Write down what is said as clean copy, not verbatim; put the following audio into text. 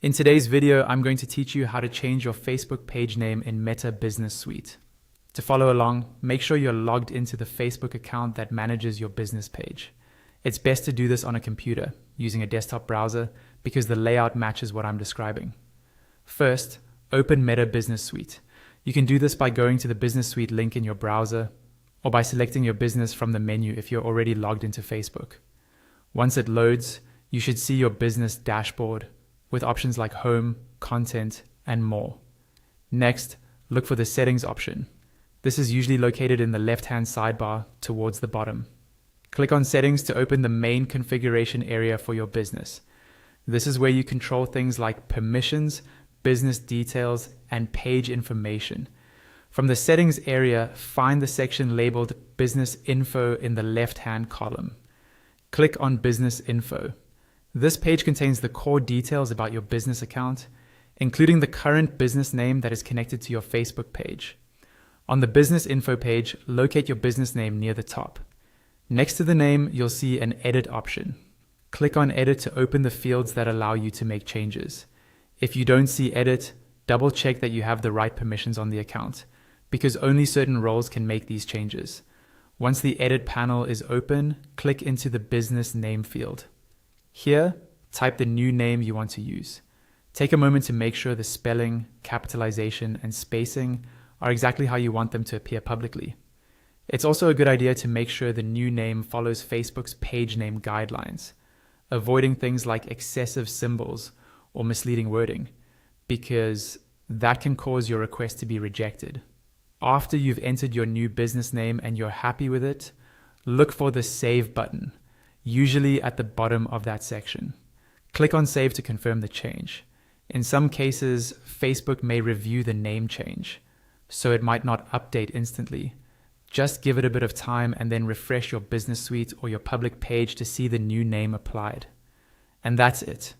In today's video, I'm going to teach you how to change your Facebook page name in Meta Business Suite. To follow along, make sure you're logged into the Facebook account that manages your business page. It's best to do this on a computer, using a desktop browser, because the layout matches what I'm describing. First, open Meta Business Suite. You can do this by going to the Business Suite link in your browser, or by selecting your business from the menu if you're already logged into Facebook. Once it loads, you should see your business dashboard with options like Home, Content, and more. Next, look for the Settings option. This is usually located in the left-hand sidebar towards the bottom. Click on Settings to open the main configuration area for your business. This is where you control things like permissions, business details, and page information. From the Settings area, find the section labeled Business Info in the left-hand column. Click on Business Info. This page contains the core details about your business account, including the current business name that is connected to your Facebook page. On the Business Info page, locate your business name near the top. Next to the name, you'll see an Edit option. Click on Edit to open the fields that allow you to make changes. If you don't see Edit, double check that you have the right permissions on the account, because only certain roles can make these changes. Once the Edit panel is open, click into the Business Name field. Here, type the new name you want to use. Take a moment to make sure the spelling, capitalization, and spacing are exactly how you want them to appear publicly. It's also a good idea to make sure the new name follows Facebook's page name guidelines, avoiding things like excessive symbols or misleading wording, because that can cause your request to be rejected. After you've entered your new business name and you're happy with it, look for the Save button, usually at the bottom of that section. Click on Save to confirm the change. In some cases, Facebook may review the name change, so it might not update instantly. Just give it a bit of time and then refresh your business suite or your public page to see the new name applied. And that's it.